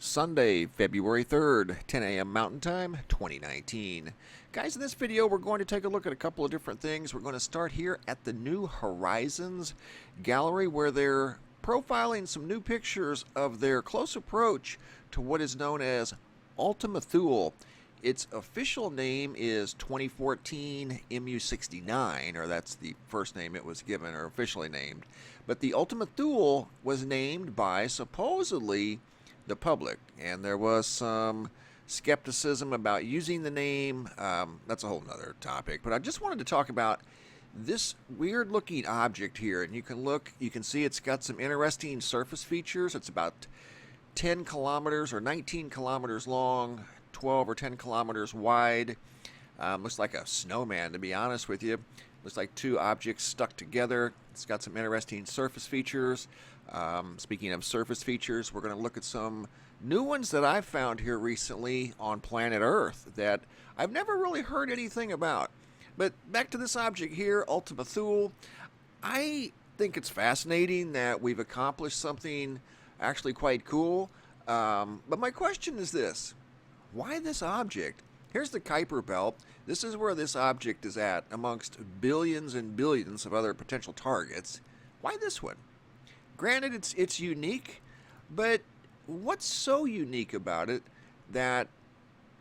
Sunday, February 3rd, 10 a.m. Mountain Time, 2019. Guys, in this video, we're going to take a look at a couple of different things. We're going to start here at the New Horizons gallery, where they're profiling some new pictures of their close approach to what is known as Ultima Thule. Its official name is 2014 MU69, or that's the first name it was given or officially named. But the Ultima Thule was named by supposedly the public, and there was some skepticism about using the name. That's a whole nother topic, but I just wanted to talk about this weird looking object here. And you can see it's got some interesting surface features. It's about 10 kilometers or 19 kilometers long, 12 or 10 kilometers wide. Looks like a snowman, to be honest with you. Looks like two objects stuck together. It's got some interesting surface features. Speaking of surface features, we're going to look at some new ones that I've found here recently on planet Earth that I've never really heard anything about. But back to this object here, Ultima Thule. I think it's fascinating that we've accomplished something actually quite cool. But my question is this: why this object? Here's the Kuiper Belt. This is where this object is at amongst billions and billions of other potential targets. Why this one? Granted, it's unique, but what's so unique about it that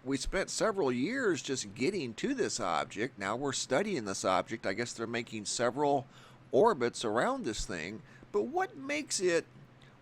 we spent several years just getting to this object? Now we're studying this object. I guess they're making several orbits around this thing. But what makes it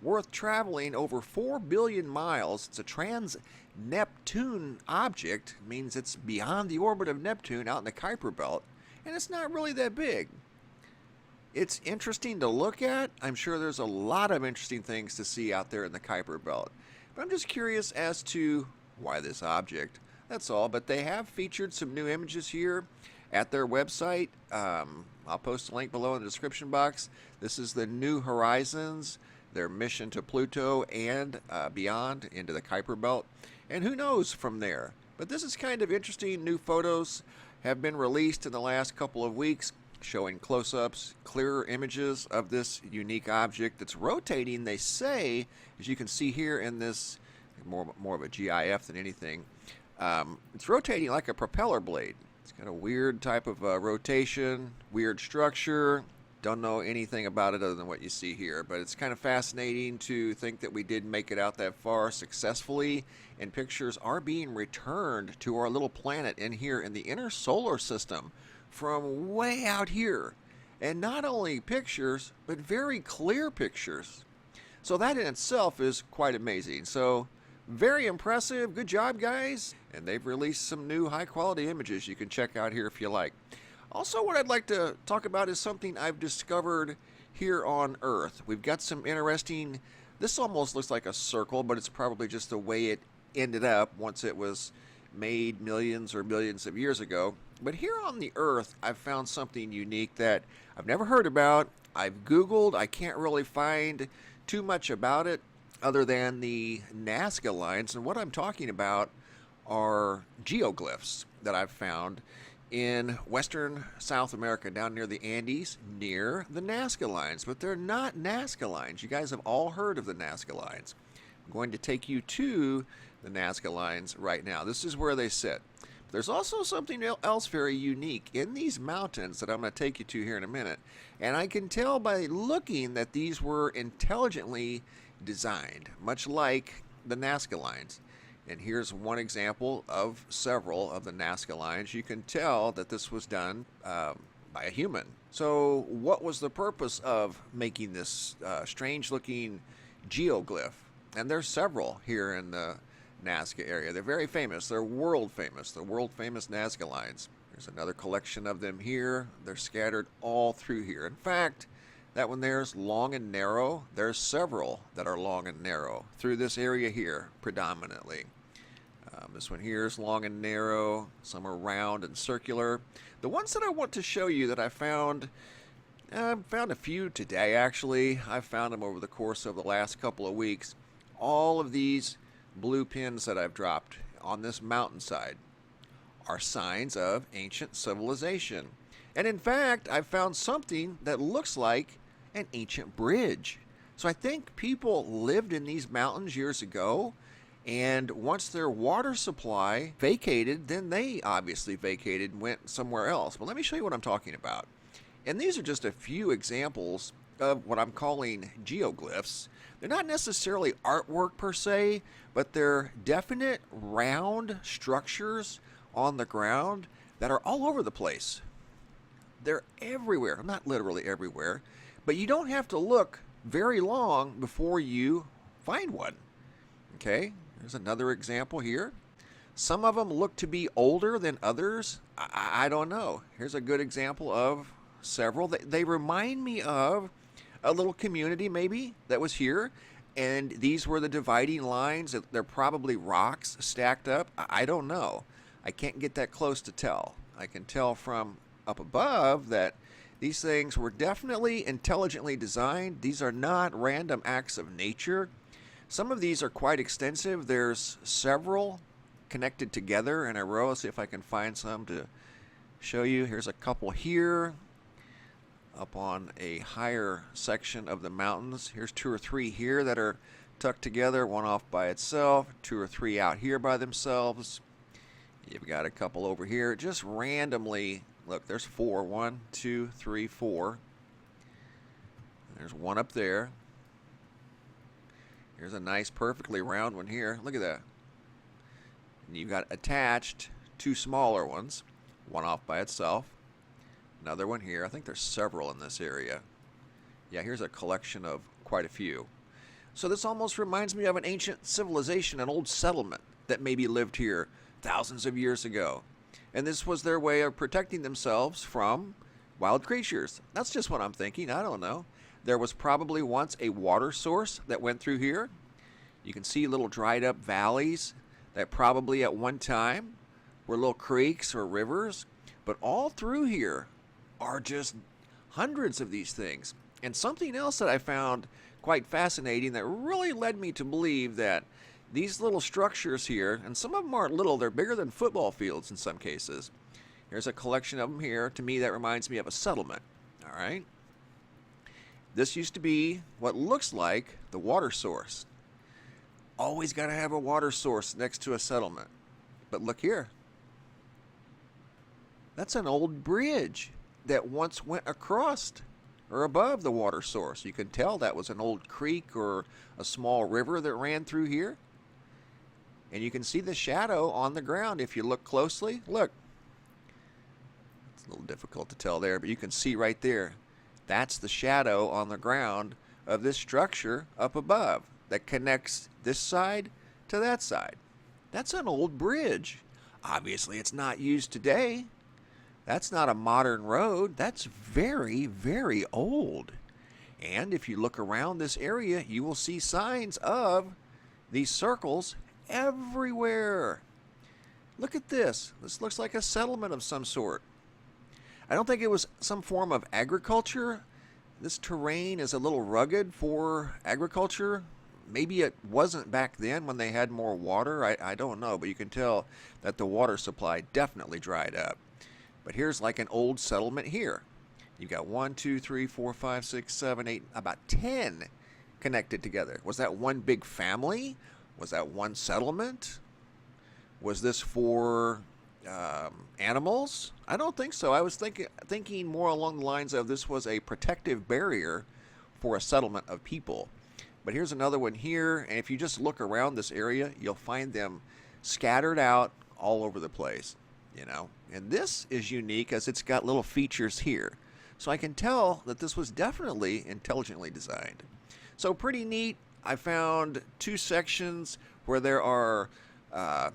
worth traveling over 4 billion miles? It's a trans-Neptune object. It means it's beyond the orbit of Neptune out in the Kuiper Belt. And it's not really that big. It's interesting to look at. I'm sure there's a lot of interesting things to see out there in the Kuiper Belt. But I'm just curious as to why this object. That's all. But they have featured some new images here at their website. I'll post a link below in the description box. This is the New Horizons, their mission to Pluto and beyond into the Kuiper Belt. And who knows from there. But this is kind of interesting. New photos have been released in the last couple of weeks, showing close-ups, clearer images of this unique object that's rotating, they say, as you can see here in this, more of a GIF than anything. It's rotating like a propeller blade. It's got a weird type of rotation, weird structure. Don't know anything about it other than what you see here, but it's kind of fascinating to think that we did make it out that far successfully, and pictures are being returned to our little planet in here in the inner solar system from way out here. And not only pictures, but very clear pictures. So that in itself is quite amazing. So very impressive. Good job, guys. And they've released some new high quality images you can check out here if you like. Also, what I'd like to talk about is something I've discovered here on Earth. We've got some interesting, this almost looks like a circle, but it's probably just the way it ended up once it was made millions or billions of years ago. But here on the Earth, I've found something unique that I've never heard about. I've Googled. I can't really find too much about it other than the Nazca lines. And what I'm talking about are geoglyphs that I've found in western South America, down near the Andes, near the Nazca lines. But they're not Nazca lines. You guys have all heard of the Nazca lines. I'm going to take you to the Nazca lines right now. This is where they sit. But there's also something else very unique in these mountains that I'm going to take you to here in a minute. And I can tell by looking that these were intelligently designed, much like the Nazca lines. And here's one example of several of the Nazca lines. You can tell that this was done by a human. So what was the purpose of making this strange-looking geoglyph? And there's several here in the Nazca area. They're very famous. They're world famous. The world famous Nazca lines. There's another collection of them here. They're scattered all through here. In fact, that one there is long and narrow. There's several that are long and narrow through this area here predominantly. This one here is long and narrow. Some are round and circular. The ones that I want to show you that I found a few today actually. I found them over the course of the last couple of weeks. All of these blue pins that I've dropped on this mountainside are signs of ancient civilization. And in fact, I've found something that looks like an ancient bridge. So I think people lived in these mountains years ago And once their water supply vacated, then they obviously vacated and went somewhere else. But let me show you what I'm talking about. And these are just a few examples of what I'm calling geoglyphs. They're not necessarily artwork per se, but they're definite round structures on the ground that are all over the place. They're everywhere, not literally everywhere, but you don't have to look very long before you find one. Okay, there's another example here. Some of them look to be older than others. I don't know. Here's a good example of several. They remind me of a little community maybe that was here, and these were the dividing lines. They're probably rocks stacked up. I don't know. I can't get that close to tell. I can tell from up above that these things were definitely intelligently designed. These are not random acts of nature. Some of these are quite extensive. There's several connected together in a row. Let's see if I can find some to show you. Here's a couple here up on a higher section of the mountains. Here's 2 or 3 here that are tucked together, one off by itself, 2 or 3 out here by themselves. You've got a couple over here just randomly. Look, there's 4. 1, 2, 3, 4. There's one up there. Here's a nice, perfectly round one here. Look at that. And you've got attached 2 smaller ones, one off by itself. Another one here. I think there's several in this area. Yeah, here's a collection of quite a few. So this almost reminds me of an ancient civilization, an old settlement that maybe lived here thousands of years ago. And this was their way of protecting themselves from wild creatures. That's just what I'm thinking. I don't know. There was probably once a water source that went through here. You can see little dried up valleys that probably at one time were little creeks or rivers. But all through here are just hundreds of these things. And something else that I found quite fascinating that really led me to believe that these little structures here, and some of them aren't little, they're bigger than football fields in some cases. Here's a collection of them here. To me, that reminds me of a settlement. All right. This used to be what looks like the water source. Always got to have a water source next to a settlement. But look here. That's an old bridge that once went across or above the water source. You can tell that was an old creek or a small river that ran through here. And you can see the shadow on the ground if you look closely. Look. It's a little difficult to tell there, but you can see right there. That's the shadow on the ground of this structure up above that connects this side to that side. That's an old bridge. Obviously, it's not used today. That's not a modern road. That's very, very old. And if you look around this area, you will see signs of these circles everywhere. Look at this. This looks like a settlement of some sort. I don't think it was some form of agriculture. This terrain is a little rugged for agriculture. Maybe it wasn't back then when they had more water. I don't know, but you can tell that the water supply definitely dried up. But here's like an old settlement here. You've got 1, 2, 3, 4, 5, 6, 7, 8, about 10 connected together. Was that one big family? Was that one settlement? Was this for animals? I don't think so. I was thinking more along the lines of this was a protective barrier for a settlement of people. But here's another one here, and if you just look around this area, you'll find them scattered out all over the place, you know. And this is unique as it's got little features here. So I can tell that this was definitely intelligently designed. So pretty neat. I found 2 sections where there are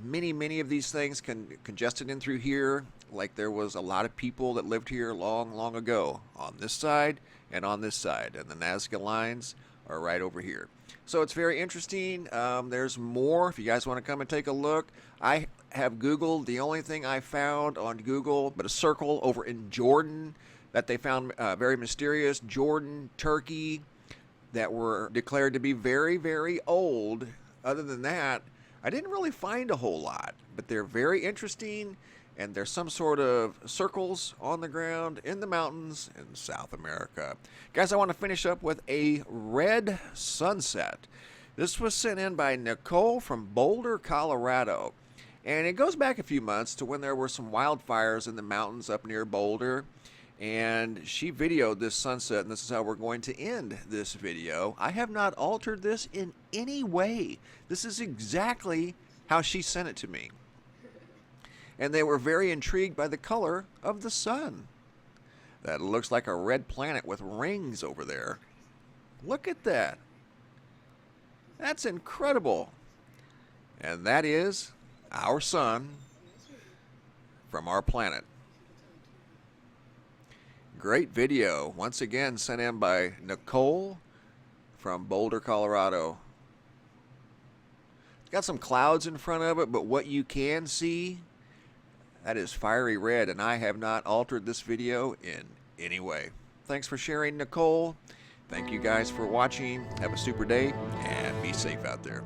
many of these things congested in through here. Like there was a lot of people that lived here long ago on this side and on this side. And the Nazca lines are right over here. So it's very interesting. There's more if you guys want to come and take a look. I have Googled. The only thing I found on Google but a circle over in Jordan that they found very mysterious. Jordan, Turkey, that were declared to be very old. Other than that, I didn't really find a whole lot, but they're very interesting, and there's some sort of circles on the ground in the mountains in South America. Guys, I want to finish up with a red sunset. This was sent in by Nacole from Boulder, Colorado. And it goes back a few months to when there were some wildfires in the mountains up near Boulder. And she videoed this sunset, and this is how we're going to end this video. I have not altered this in any way. This is exactly how she sent it to me. And they were very intrigued by the color of the sun. That looks like a red planet with rings over there. Look at that. That's incredible. And that is our sun from our planet. Great video. Once again, sent in by Nacole from Boulder, Colorado. It's got some clouds in front of it, but what you can see, that is fiery red, and I have not altered this video in any way. Thanks for sharing, Nacole. Thank you guys for watching. Have a super day, and be safe out there.